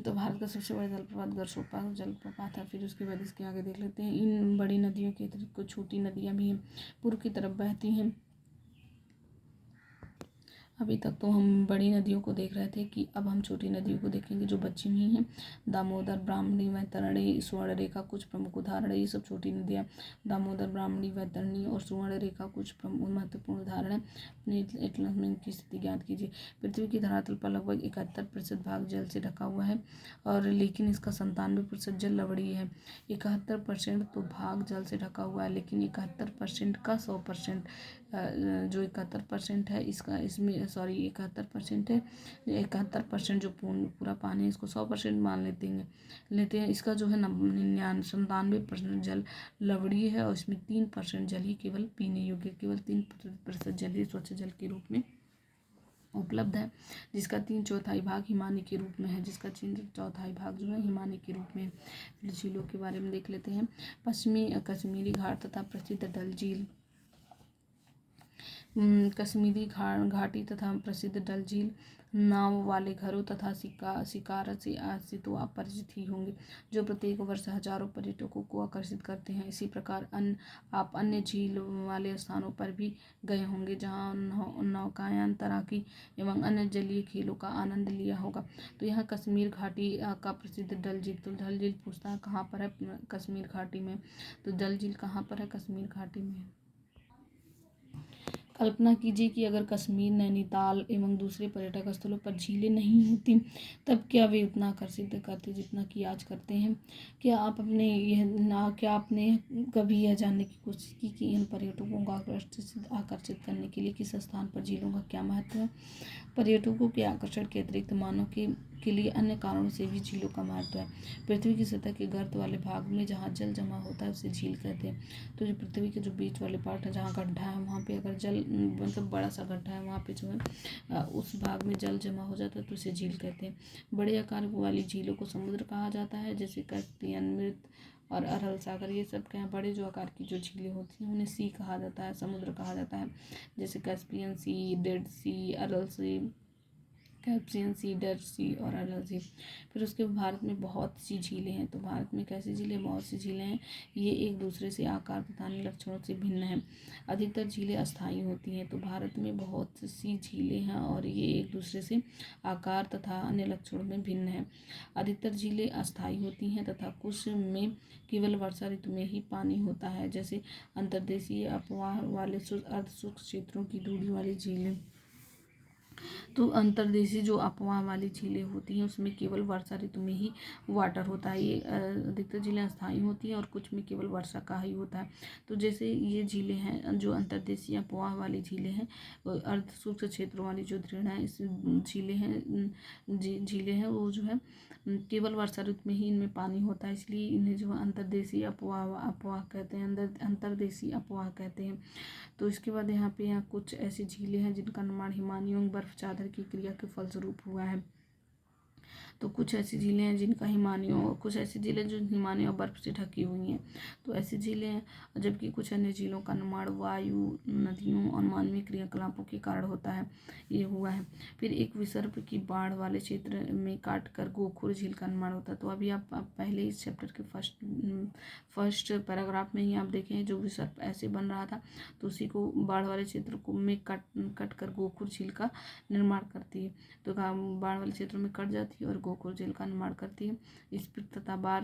तो भारत का सबसे बड़ा जलप्रपात गरसोपा जलप्रपात है। फिर उसके बाद इसके आगे देख लेते हैं इन बड़ी नदियों के अतिरिक्त कुछ छोटी नदियाँ भी हैं, पूर्व की तरफ बहती हैं। अभी तक तो हम बड़ी नदियों को देख रहे थे कि अब हम छोटी नदियों को देखेंगे जो बची हुई हैं। दामोदर, ब्राह्मणी, वैतरणी, सुवर्णरेखा कुछ प्रमुख उदाहरण है। ये सब छोटी नदियाँ दामोदर, ब्राह्मणी, वैतरणी और सुवर्णरेखा कुछ महत्वपूर्ण उदाहरण है। अपने एटलस में इनकी स्थिति ज्ञात कीजिए। पृथ्वी की धरातल पर लगभग 71% भाग जल से ढका हुआ है, और लेकिन इसका 97% जल लवणीय है। 71% तो भाग जल से ढका हुआ है, लेकिन 71% का 100% जो 71% है इसका, इसमें 71% है, 71% जो पूरा पानी है इसको 100% मान लेते हैं। इसका जो है 97% जल लवणीय है और इसमें 3% जल ही केवल पीने योग्य, केवल 3% जल ही स्वच्छ जल के रूप में उपलब्ध है, जिसका 3/4 भाग हिमानी के रूप में है, जिसका 3/4 भाग जो है हिमानी के रूप में। फिर झीलों के बारे में देख लेते हैं। पश्चिमी कश्मीरी घाट तथा प्रसिद्ध डल झील। कश्मीरी घाटी तथा प्रसिद्ध डल झील नाव वाले घरों तथा शिकार से आज से तो आप परिचित ही होंगे, जो प्रत्येक वर्ष हजारों पर्यटकों को आकर्षित करते हैं। इसी प्रकार आप अन्य झील वाले स्थानों पर भी गए होंगे जहां नौकायान, तैराकी एवं अन्य जलीय खेलों का आनंद लिया होगा। तो यहाँ कश्मीर घाटी का प्रसिद्ध डल झील। तो डल झील पूछता है कहाँ पर है, कश्मीर घाटी में। तो डल झील कहाँ पर है, कश्मीर घाटी में। कल्पना कीजिए कि अगर कश्मीर, नैनीताल एवं दूसरे पर्यटक स्थलों पर झीलें नहीं होती, तब क्या वे उतना आकर्षित करते जितना कि आज करते हैं। क्या आपने कभी यह जानने की कोशिश की कि इन पर्यटकों को आकर्षित करने के लिए किस स्थान पर झीलों का क्या महत्व है। पर्यटकों के आकर्षण के अतिरिक्त मानव के लिए अन्य कारणों से भी झीलों का महत्व है। पृथ्वी की सतह के गर्त वाले भाग में जहाँ जल जमा होता है उसे झील कहते हैं। तो जो पृथ्वी के जो बीच वाले पार्ट है, जहाँ गड्ढा है, वहाँ पे अगर जल मतलब बड़ा सा गड्ढा है, वहाँ पे जो है उस भाग में जल जमा हो जाता है तो उसे झील कहते हैं। बड़े आकार वाली झीलों को समुद्र कहा जाता है, जैसे कैस्पियन, मृत और अरल सागर। ये सब क्या है, बड़े जो आकार की जो झीलें होती हैं उन्हें सी कहा जाता है, समुद्र कहा जाता है, जैसे कैस्पियन सी, डेड सी, अरल सी, कैप्सियन सी, डेड सी और अरल सी। फिर उसके भारत में बहुत सी झीलें हैं। तो भारत में कैसी झीलें, बहुत सी झीलें हैं। ये एक दूसरे से आकार तथा अन्य लक्षणों से भिन्न हैं। अधिकतर झीलें अस्थायी होती हैं। तो भारत में बहुत सी झीलें हैं और ये एक दूसरे से आकार तथा अन्य लक्षणों में भिन्न हैं। अधिकतर झीलें अस्थायी होती हैं तथा कुछ में केवल वर्षा ऋतु में ही पानी होता है, जैसे अंतर्देशीय अपवाह वाले अर्धशुष्क क्षेत्रों की दूरी वाली झीलें। तो अंतर्देशीय जो अपवाह वाली झीलें होती हैं उसमें केवल वर्षा ऋतु में ही वाटर होता है। ये अधिकतर झीलें अस्थायी होती हैं और कुछ में केवल वर्षा का ही होता है। तो जैसे ये झीलें हैं जो अंतर्देशीय अपवाह वाली झीलें हैं, अर्धशुष्क क्षेत्रों वाली जो दृढ़ है इस झीलें हैं वो जो है केवल वर्षा ऋतु में ही इनमें पानी होता है, इसलिए इन्हें जो अंतर्देशीय अपवाह कहते हैं, अंतर्देशीय अपवाह कहते हैं। तो इसके बाद यहाँ कुछ ऐसी झीलें हैं जिनका निर्माण हिमानियों बर्फ चादर की क्रिया के फलस्वरूप हुआ है। तो कुछ ऐसी झीलें हैं जिनका हिमानियों, कुछ ऐसी झीलें जो हिमानियों बर्फ से ढकी हुई हैं, तो ऐसी झीलें हैं। जबकि कुछ अन्य झीलों का निर्माण वायु, नदियों और मानवीय क्रियाकलापों के कारण होता है, ये हुआ है। फिर एक विसर्प की बाढ़ वाले क्षेत्र में काट कर गोखुर झील का निर्माण होता है। तो अभी आप पहले इस चैप्टर के फर्स्ट पैराग्राफ में ही आप देखें जो विसर्प ऐसे बन रहा था, तो उसी को बाढ़ वाले क्षेत्र को में कट कर गोखुर झील का निर्माण करती है। तो बाढ़ वाले क्षेत्रों में कट जाती है और गोखुर झील का निर्माण करती है। स्पीत तथा बार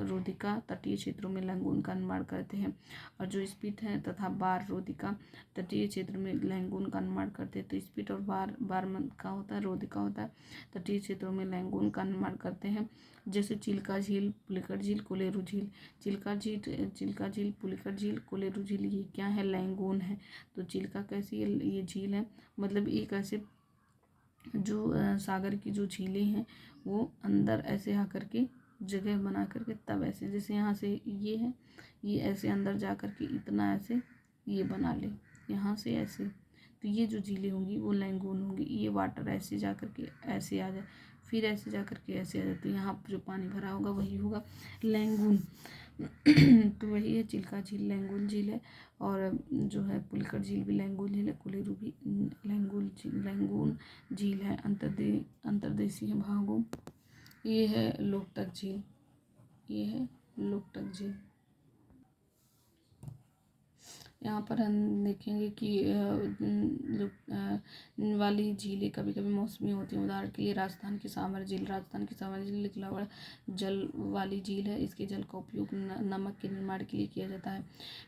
रोधिका तटीय क्षेत्रों में लैंगून का निर्माण करते हैं, और जो स्पीत है तथा बार रोधिका तटीय क्षेत्र में लैंगून का निर्माण करते हैं। तो स्पीत और बार का होता है, रोधिका होता है, तटीय क्षेत्रों में लैंगून का निर्माण करते हैं, जैसे चिल्का झील, पुलिकट झील, कोलेरू झील। चिल्का झील, पुलिकट झील, कोलेरू झील ये क्या है, लैंगून है। तो चिल्का कैसी है, ये झील है, मतलब एक ऐसे जो सागर की जो झीलें हैं वो अंदर ऐसे आकर के जगह बना करके तब ऐसे, जैसे यहाँ से ये है, ये ऐसे अंदर जा कर के इतना ऐसे ये बना ले, यहाँ से ऐसे, तो ये जो झीलें होंगी वो लैंगून होंगी। ये वाटर ऐसे जा कर के ऐसे आ जाए, फिर ऐसे जा कर के ऐसे आ जाते, यहाँ पर जो पानी भरा होगा वही होगा लैंगून। तो वही है, चिल्का झील लैंगून झील है, और जो है पुलिकट झील भी लैंगून झील है, कोलेरू भी लैंगून झील है। अंतर्देशीय भागों, ये है लोकटक झील, ये है लोकटक झील। यहाँ पर हम देखेंगे कि वाली झीलें कभी कभी मौसमी होती हैं। उदाहरण के लिए राजस्थान की सांभर झील निकला हुआ जल वाली झील है। इसके जल का उपयोग नमक के निर्माण के लिए किया जाता है।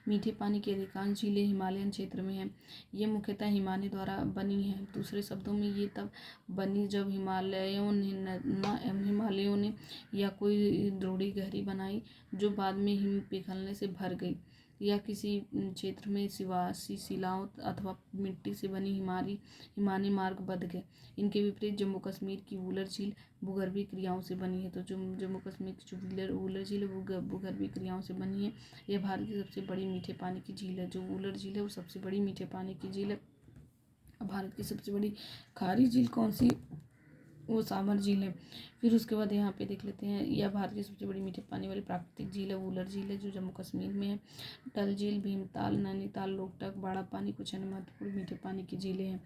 मीठे पानी की अधिकांश झीलें हिमालयन क्षेत्र में हैं। ये मुख्यतः हिमानी द्वारा बनी हैं। दूसरे शब्दों में ये तब बनी जब हिमालयों ने या कोई द्रोणी गहरी बनाई जो बाद में हिम पिघलने से भर गई। या किसी क्षेत्र में शिवासी शिलाओं अथवा मिट्टी से बनी हिमानी मार्ग बंध गए। इनके विपरीत जम्मू कश्मीर की वूलर झील भूगर्भीय क्रियाओं से बनी है। तो जो जम्मू कश्मीर की जो वूलर झील है वो भूगर्भीय क्रियाओं से बनी है। यह भारत की सबसे बड़ी मीठे पानी की झील है। जो वूलर झील है वो सबसे बड़ी मीठे पानी की झील है। भारत की सबसे बड़ी खारी झील कौन सी? वो सामर झील है। फिर उसके बाद यहाँ पे देख लेते हैं, यह भारत की सबसे बड़ी मीठे पानी वाली प्राकृतिक झील है वूलर झील है, जो जम्मू कश्मीर में है। डल झील, भीमताल, नैनीताल, लोकटक, बाड़ा पानी कुछ अन्य महत्वपूर्ण मीठे पानी की झीलें हैं।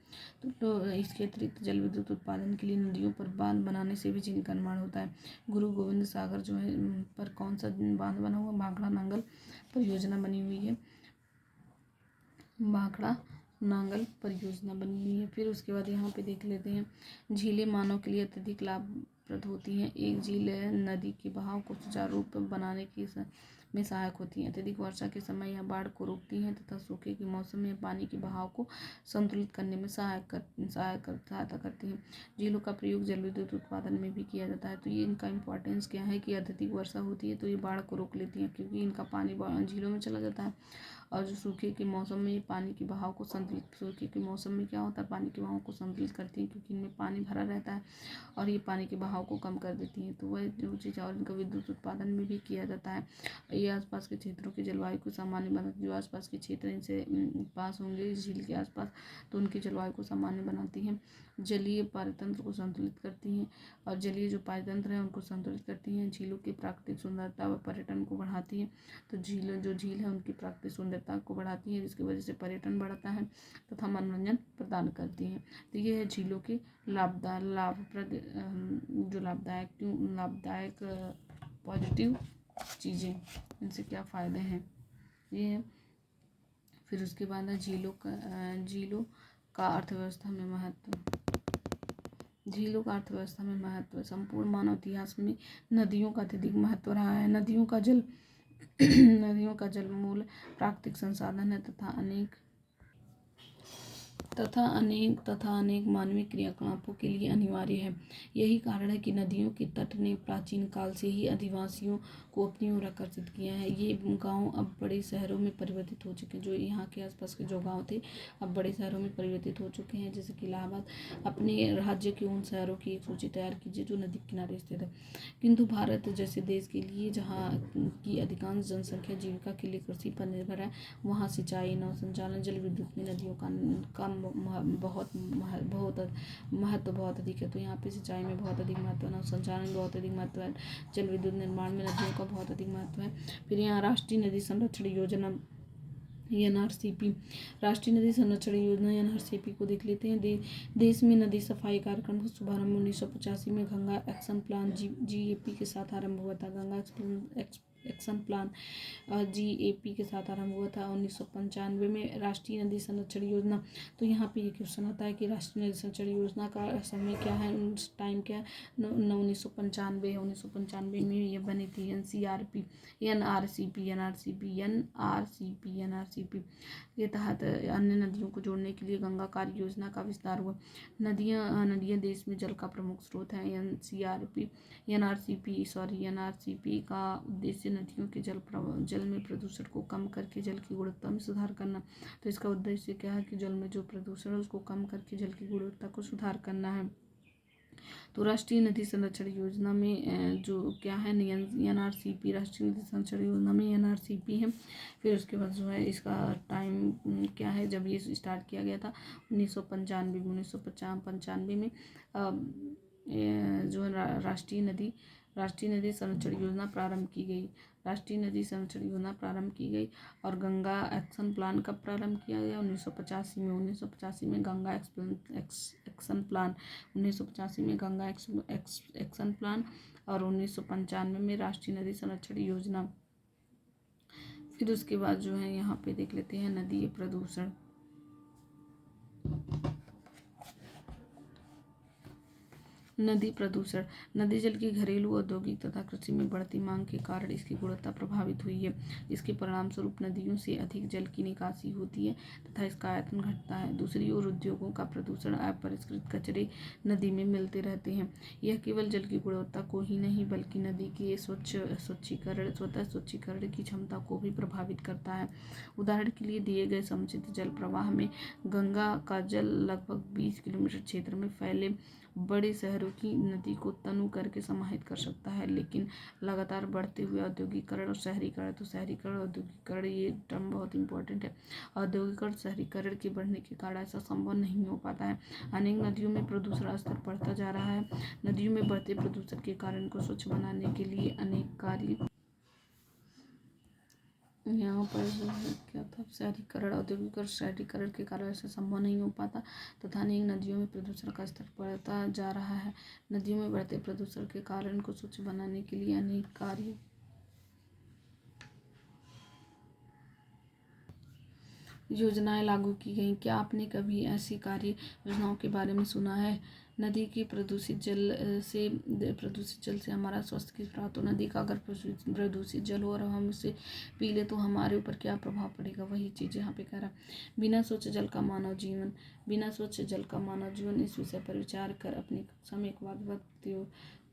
तो इसके अतिरिक्त जल विद्युत उत्पादन के लिए नदियों पर बांध बनाने से भी झील का निर्माण होता है। गुरु गोविंद सागर जो है पर कौन सा बांध बना हुआ? भाखड़ा नांगल परियोजना बनी हुई है। भाखड़ा नांगल परियोजना बनी हुई है। फिर उसके बाद यहाँ पे देख लेते हैं, झीलें मानव के लिए अत्यधिक लाभप्रद होती हैं। एक झील नदी के बहाव को सुचारू रूप बनाने में सहायक होती हैं। अत्यधिक वर्षा के समय यह बाढ़ को रोकती हैं तथा सूखे के मौसम में पानी के बहाव को संतुलित करने में सहायता करती हैं। झीलों का प्रयोग जल विद्युत उत्पादन में भी किया जाता है। तो ये इनका इम्पोर्टेंस क्या है कि अत्यधिक वर्षा होती है तो ये बाढ़ को रोक लेती हैं, क्योंकि इनका पानी झीलों में चला जाता है। और जो सूखे के मौसम में ये पानी के बहाव को संतुलित, सूखे के मौसम में क्या होता है, पानी के बहाव को संतुलित करती है, क्योंकि इनमें पानी भरा रहता है और ये पानी के बहाव को कम कर देती हैं। तो वह जो चीज़, और इनका विद्युत उत्पादन में भी किया जाता है। ये आसपास के क्षेत्रों की जलवायु को सामान्य बनाती है। जो आसपास के क्षेत्र इनसे पास होंगे इस झील के आसपास, तो उनकी जलवायु को सामान्य बनाती हैं। जलीय पारतंत्र को संतुलित करती हैं, और जलीय जो पारतंत्र है उनको संतुलित करती हैं। झीलों की प्राकृतिक सुंदरता व पर्यटन को बढ़ाती हैं। तो झील है उनकी प्राकृतिक सुंदरता को बढ़ाती है, जिसकी वजह से पर्यटन बढ़ता है तथा मनोरंजन प्रदान करती हैं। तो ये है झीलों की लाभप्रद जो लाभदायक पॉजिटिव चीज़ें, इनसे क्या फ़ायदे हैं ये है। फिर उसके बाद है झीलों का अर्थव्यवस्था में महत्व। झीलों का अर्थव्यवस्था में महत्व संपूर्ण मानव इतिहास में नदियों का अत्यधिक महत्व रहा है। नदियों का जल मूल प्राकृतिक संसाधन है तथा अनेक मानवीय क्रियाकलापों के लिए अनिवार्य है। यही कारण है कि नदियों के तट ने प्राचीन काल से ही अधिवासियों को अपनी ओर आकर्षित किया है। ये गांव अब बड़े शहरों में परिवर्तित हो चुके हैं। जो यहाँ के आसपास के जो गांव थे अब बड़े शहरों में परिवर्तित हो चुके हैं। जैसे कि इलाहाबाद अपने राज्य के उन शहरों की एक सूची तैयार कीजिए जो नदी किनारे स्थित है। किंतु भारत जैसे देश के लिए, जहाँ की अधिकांश जनसंख्या जीविका के लिए कृषि पर निर्भर है, वहाँ सिंचाई, नौ संचालन, जल विद्युत में नदियों का बहुत महत्व बहुत अधिक है। तो यहाँ पे सिंचाई में बहुत अधिक महत्व है, नौ संचालन में बहुत अधिक महत्व है, जल विद्युत निर्माण में नदियों का बहुत अधिक महत्व है। फिर यहाँ राष्ट्रीय नदी संरक्षण योजना NRCP, राष्ट्रीय नदी संरक्षण योजना NRCP को देख लेते हैं। देश में नदी सफाई कार्यक्रम का शुभारंभ 1985 में गंगा एक्शन प्लान GAP के साथ आरंभ हुआ था। गंगा एक्शन प्लान GAP के साथ आरंभ हुआ था 1995 में। राष्ट्रीय नदी संरक्षण योजना, तो यहाँ पे ये क्वेश्चन आता है कि राष्ट्रीय नदी संरक्षण योजना का समय क्या है, टाइम क्या है। 1995 में ये बनी थी। NRCP के तहत अन्य नदियों को जोड़ने के लिए गंगा कार्य योजना का विस्तार हुआ। नदियाँ देश में जल का प्रमुख स्रोत है। NRCP का उद्देश्य नदियों के जल में प्रदूषण को कम करके जल की गुणवत्ता में सुधार करना। तो इसका उद्देश्य क्या है कि जल में जो प्रदूषण है उसको कम करके जल की गुणवत्ता को सुधार करना है। तो राष्ट्रीय नदी संरक्षण योजना में जो क्या है, NRCP, राष्ट्रीय नदी संरक्षण योजना में NRCP है। फिर उसके बाद जो है इसका टाइम क्या है, जब ये स्टार्ट किया गया था 1995 में जो राष्ट्रीय नदी संरक्षण योजना प्रारंभ की गई। राष्ट्रीय नदी संरक्षण योजना प्रारंभ की गई। और गंगा एक्शन प्लान कब प्रारंभ किया गया? 1985 में गंगा एक्शन प्लान 1985 में गंगा एक्शन प्लान और 1995 में राष्ट्रीय नदी संरक्षण योजना। फिर उसके बाद जो है यहाँ पे देख लेते हैं नदी प्रदूषण। नदी प्रदूषण। नदी जल की घरेलू, औद्योगिक तथा कृषि में बढ़ती मांग के कारण इसकी गुणवत्ता प्रभावित हुई है। इसके परिणामस्वरूप नदियों से अधिक जल की निकासी होती है तथा इसका आयतन घटता है। दूसरी ओर उद्योगों का प्रदूषण, अपरिष्कृत कचरे नदी में मिलते रहते हैं। यह केवल जल की गुणवत्ता को ही नहीं बल्कि नदी के स्वतः स्वच्छीकरण की क्षमता को भी प्रभावित करता है। उदाहरण के लिए दिए गए समुचित जल प्रवाह में गंगा का जल लगभग 20 किलोमीटर क्षेत्र में फैले बड़े शहरों की नदी को तनु करके समाहित कर सकता है, लेकिन लगातार बढ़ते हुए औद्योगिकरण और शहरीकरण औद्योगिकरण, ये टर्म बहुत इंपॉर्टेंट है। औद्योगिकरण शहरीकरण के बढ़ने के कारण ऐसा संभव नहीं हो पाता है। अनेक नदियों में प्रदूषण स्तर बढ़ता जा रहा है। नदियों में बढ़ते प्रदूषण के कारण को स्वच्छ बनाने के लिए अनेक कार्य यहाँ पर क्या था, शहरीकरण औद्योगिक शहरीकरण के कारण ऐसा संभव नहीं हो पाता तथा अनेक नदियों में प्रदूषण का स्तर बढ़ता जा रहा है। नदियों में बढ़ते प्रदूषण के कारण को स्वच्छ बनाने के लिए अनेक कार्य योजनाएं लागू की गई। क्या आपने कभी ऐसी कार्य योजनाओं के बारे में सुना है? नदी के प्रदूषित जल से हमारा स्वास्थ्य किस प्राप्त हो। नदी का अगर प्रदूषित जल हो और हम उसे पी ले तो हमारे ऊपर क्या प्रभाव पड़ेगा, वही चीज़ यहाँ पे कह रहा। बिना स्वच्छ जल का मानव जीवन। बिना स्वच्छ जल का मानव जीवन, इस विषय पर विचार कर अपनी कक्षा में एक वाद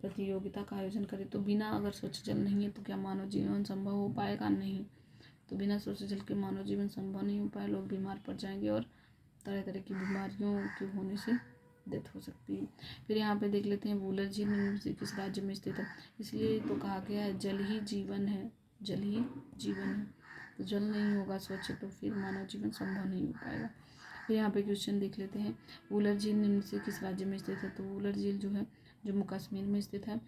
प्रतियोगिता का आयोजन करें। तो बिना अगर स्वच्छ जल नहीं है तो क्या मानव जीवन संभव हो पाएगा? नहीं। तो बिना स्वच्छ जल के मानव जीवन संभव नहीं हो पाए, लोग बीमार पड़ जाएंगे और तरह तरह की बीमारियों के होने से डेथ हो सकती है। फिर यहाँ पे देख लेते हैं वूलर झील निम्न से किस राज्य में स्थित है। इसलिए तो कहा गया है जल ही जीवन है, जल ही जीवन है। तो जल नहीं होगा स्वच्छ तो फिर मानव जीवन संभव नहीं हो पाएगा। फिर यहाँ पे क्वेश्चन देख लेते हैं, वूलर झील निम्न से किस राज्य में स्थित है। तो वूलर झील जो है जम्मू कश्मीर में स्थित है।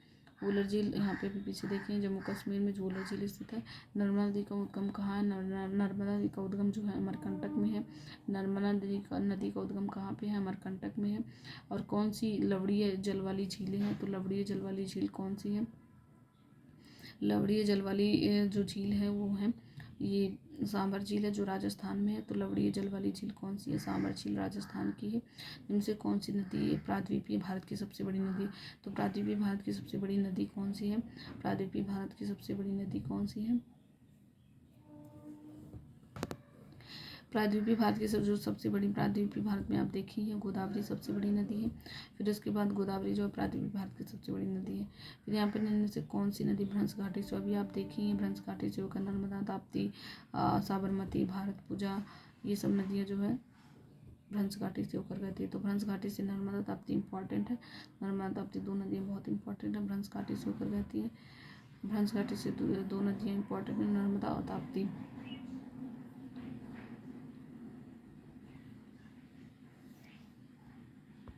वूलर झील यहाँ पे भी पीछे देखें, जम्मू कश्मीर में वूलर झील स्थित है। नर्मदा नदी का उद्गम कहाँ है? नर्मदा नदी का उद्गम जो है अमरकंटक में है। नर्मदा नदी का उद्गम कहाँ पे है? अमरकंटक में है। और कौन सी लवणीय जल वाली झीलें हैं? तो लवणीय जल वाली झील कौन सी है? लवणीय जल वाली जो झील है वो है ये सांभर झील है जो राजस्थान में है। तो लवणीय जल वाली झील कौन सी है? सांभर झील राजस्थान की है। इनसे कौन सी नदी प्रायद्वीपीय भारत की सबसे बड़ी नदी? तो प्रायद्वीपीय भारत की सबसे बड़ी नदी कौन सी है? प्रायद्वीपीय भारत की सबसे बड़ी नदी कौन सी है? प्रायद्वीपीय भारत की सबसे बड़ी प्रायद्वीपीय भारत में आप देखिए गोदावरी सबसे बड़ी नदी है। फिर उसके बाद गोदावरी जो है प्रायद्वीपीय भारत की सबसे बड़ी नदी है। फिर यहाँ पर इनमें से कौन सी नदी भ्रंश घाटी से, अभी आप देखिए भ्रंश घाटी से होकर नर्मदा, ताप्ती, साबरमती, भारत पूजा, ये सब नदियाँ जो है भ्रंश घाटी से होकर गई थी। तो भ्रंश घाटी से नर्मदा ताप्ती इंपॉर्टेंट है। नर्मदा ताप्ती दो नदियाँ बहुत इंपॉर्टेंट है, भ्रंश घाटी से होकर बहती है। भ्रंश घाटी से दो नदियाँ इंपॉर्टेंट है, नर्मदा और ताप्ती।